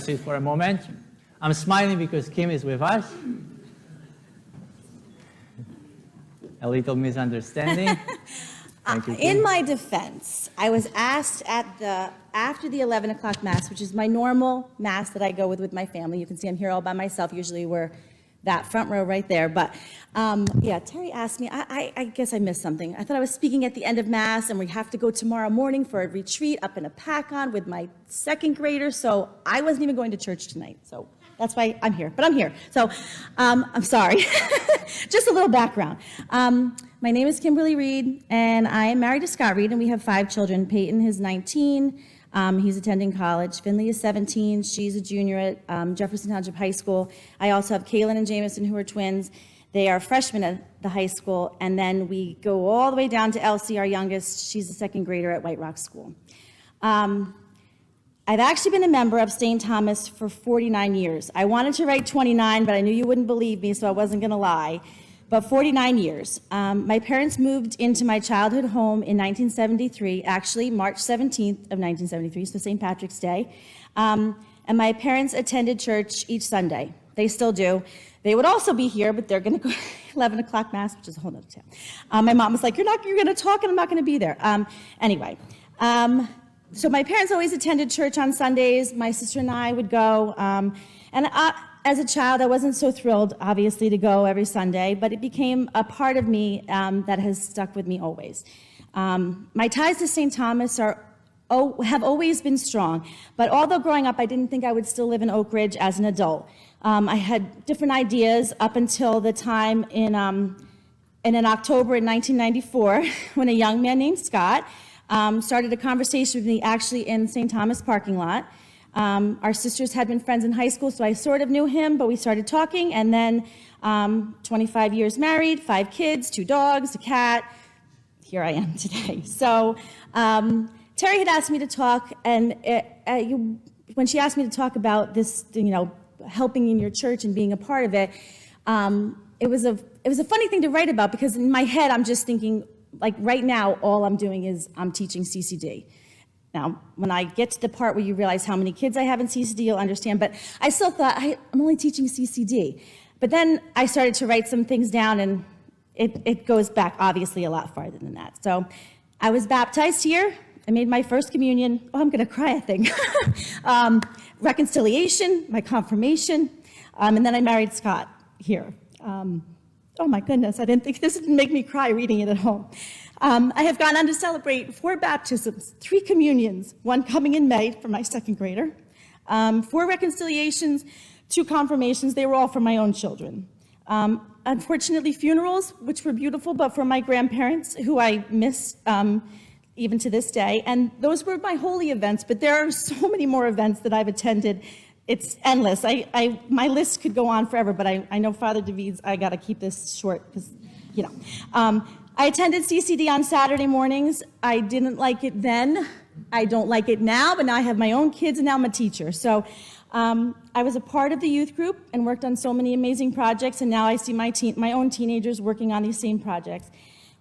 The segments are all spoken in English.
sit for a moment. I'm smiling because Kim is with us. A little misunderstanding. Thank you, Kim. In my defense, I was asked after the 11 o'clock Mass, which is my normal Mass that I go with my family. You can see I'm here all by myself. Usually we're that front row right there. But yeah, Terry asked me, I guess I missed something. I thought I was speaking at the end of Mass, and we have to go tomorrow morning for a retreat up in a Pacon with my second graders. So I wasn't even going to church tonight. So that's why I'm here. But I'm here. So I'm sorry. Just a little background. My name is Kimberly Reed, and I am married to Scott Reed, and we have 5 children. Peyton is 19. He's attending college. Finley is 17. She's a junior at Jefferson Township High School. I also have Kaylin and Jameson, who are twins. They are freshmen at the high school. And then we go all the way down to Elsie, our youngest. She's a second grader at White Rock School. I've actually been a member of St. Thomas for 49 years. I wanted to write 29, but I knew you wouldn't believe me, so I wasn't going to lie. But 49 years. My parents moved into my childhood home in 1973, actually March 17th of 1973, so St. Patrick's Day. And my parents attended church each Sunday. They still do. They would also be here, but they're going to go 11 o'clock Mass, which is a whole nother tale. My mom was like, you're going to talk and I'm not going to be there. Anyway, so my parents always attended church on Sundays. My sister and I would go. As a child, I wasn't so thrilled, obviously, to go every Sunday, but it became a part of me that has stuck with me always. My ties to St. Thomas have always been strong, but although growing up, I didn't think I would still live in Oak Ridge as an adult. I had different ideas up until the time in October in 1994, when a young man named Scott started a conversation with me actually in St. Thomas parking lot. Our sisters had been friends in high school, so I sort of knew him, but we started talking, and then 25 years married, 5 kids, 2 dogs, a cat. Here I am today. So Terry had asked me to talk, and when she asked me to talk about this, helping in your church and being a part of it, it was a funny thing to write about, because in my head I'm just thinking, like right now, all I'm doing is I'm teaching CCD. Now, when I get to the part where you realize how many kids I have in CCD, you'll understand, but I still thought, I'm only teaching CCD. But then I started to write some things down, and it goes back, obviously, a lot farther than that. So I was baptized here. I made my first communion. Oh, I'm going to cry, I think. Reconciliation, my confirmation, and then I married Scott here. Oh, my goodness, I didn't think this would make me cry reading it at home. I have gone on to celebrate 4 baptisms, 3 communions, 1 coming in May for my second grader, 4 reconciliations, 2 confirmations. They were all for my own children. Unfortunately, funerals, which were beautiful, but for my grandparents, who I miss even to this day. And those were my holy events, but there are so many more events that I've attended. It's endless. My list could go on forever, but I know Father David's, I got to keep this short because, I attended CCD on Saturday mornings. I didn't like it then. I don't like it now, but now I have my own kids, and now I'm a teacher. So I was a part of the youth group and worked on so many amazing projects, and now I see my own teenagers working on these same projects.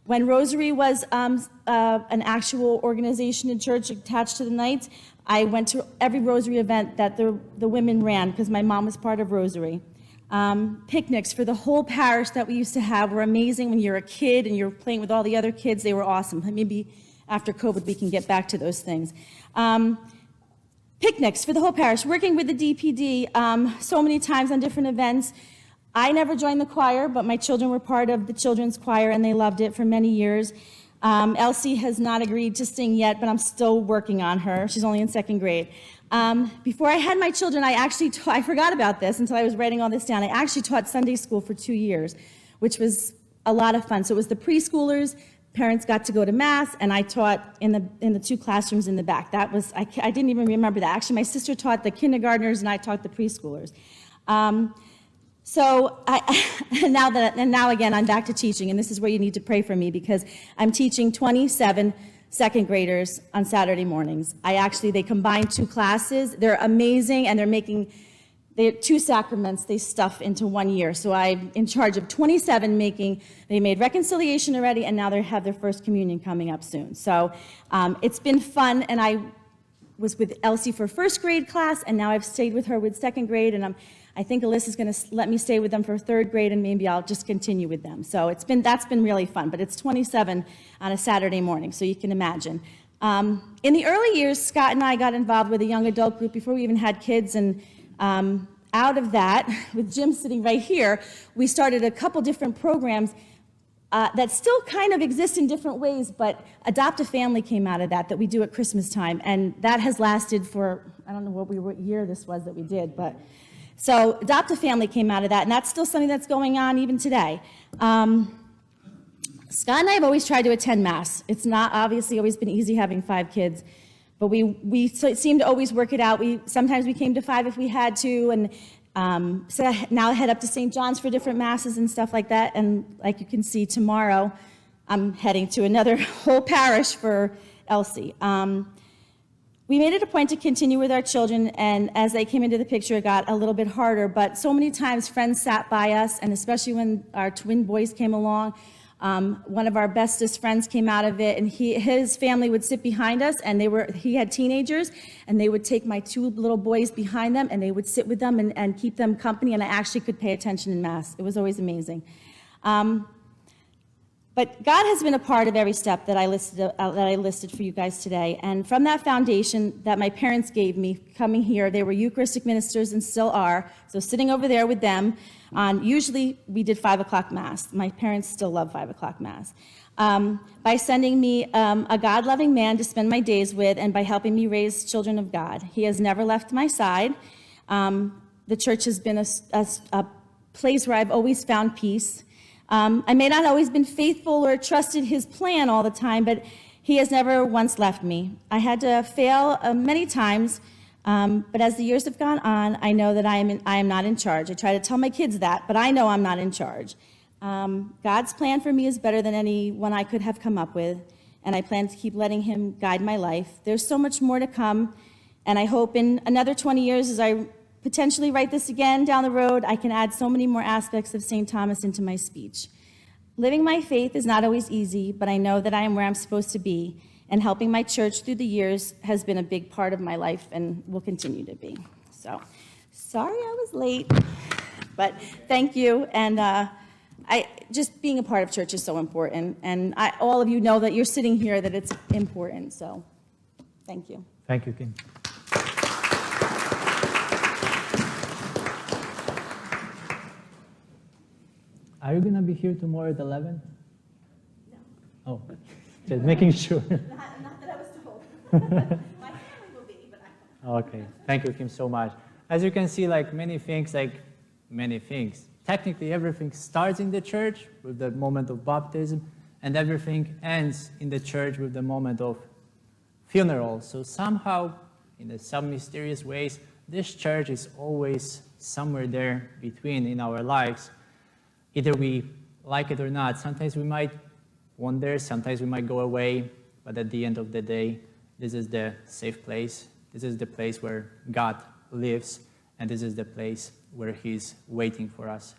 When Rosary was an actual organization in church attached to the Knights, I went to every Rosary event that the women ran, because my mom was part of Rosary. Picnics for the whole parish that we used to have were amazing. When you're a kid and you're playing with all the other kids, they were awesome. Maybe after COVID we can get back to those things. Picnics for the whole parish, working with the DPD so many times on different events. I never joined the choir, but my children were part of the children's choir, and they loved it for many years. Elsie has not agreed to sing yet, but I'm still working on her. She's only in second grade. Before I had my children, I forgot about this until I was writing all this down. I actually taught Sunday school for 2 years, which was a lot of fun. So it was the preschoolers, parents got to go to Mass, and I taught in the 2 classrooms in the back. That was, I didn't even remember that. Actually, my sister taught the kindergartners, and I taught the preschoolers. Now again, I'm back to teaching, and this is where you need to pray for me, because I'm teaching 27 second graders on Saturday mornings. They combine 2 classes. They're amazing, and they're 2 sacraments they stuff into 1 year. So I'm in charge of 27 they made reconciliation already, and now they have their first communion coming up soon. So it's been fun, and was with Elsie for first grade class, and now I've stayed with her with second grade, and I think Alyssa's going to let me stay with them for third grade, and maybe I'll just continue with them. So that's been really fun, but it's 27 on a Saturday morning, so you can imagine. In the early years, Scott and I got involved with a young adult group before we even had kids, and out of that, with Jim sitting right here, we started a couple different programs that still kind of exist in different ways, but Adopt a Family came out of that we do at Christmas time, and that has lasted for, I don't know what year this was that we did, but so Adopt a Family came out of that, and that's still something that's going on even today. Scott and I have always tried to attend Mass. It's not obviously always been easy having 5 kids, but we seem to always work it out. Sometimes we came to 5 if we had to, and so now I head up to St. John's for different Masses and stuff like that, and like you can see tomorrow, I'm heading to another whole parish for Elsie. We made it a point to continue with our children, and as they came into the picture, it got a little bit harder, but so many times friends sat by us, and especially when our twin boys came along, one of our bestest friends came out of it, and his family would sit behind us, and he had teenagers, and they would take my 2 little boys behind them, and they would sit with them and keep them company, and I actually could pay attention in Mass. It was always amazing. But God has been a part of every step that I listed for you guys today, and from that foundation that my parents gave me coming here, they were Eucharistic ministers and still are, so sitting over there with them, usually we did 5 o'clock Mass. My parents still love 5 o'clock Mass. By sending me a God-loving man to spend my days with, and by helping me raise children of God. He has never left my side. The church has been a place where I've always found peace. I may not always been faithful or trusted his plan all the time, but he has never once left me. I had to fail many times, but as the years have gone on, I know that I am not in charge. I try to tell my kids that, but I know I'm not in charge. God's plan for me is better than any one I could have come up with, and I plan to keep letting him guide my life. There's so much more to come, and I hope in another 20 years, as I potentially write this again down the road, I can add so many more aspects of St. Thomas into my speech. Living my faith is not always easy, but I know that I am where I'm supposed to be, and helping my church through the years has been a big part of my life and will continue to be. So, sorry I was late, but thank you, and just being a part of church is so important, and all of you know that you're sitting here, that it's important, so thank you. Thank you, Kim. Are you going to be here tomorrow at 11? No. Oh, just making sure. Not that I was told. My family will be, but I don't. Okay, thank you, Kim, so much. As you can see, many things, technically everything starts in the church with the moment of baptism, and everything ends in the church with the moment of funeral. So somehow, in some mysterious ways, this church is always somewhere there between in our lives. Either we like it or not. Sometimes we might wander, sometimes we might go away, but at the end of the day, this is the safe place. This is the place where God lives, and this is the place where He's waiting for us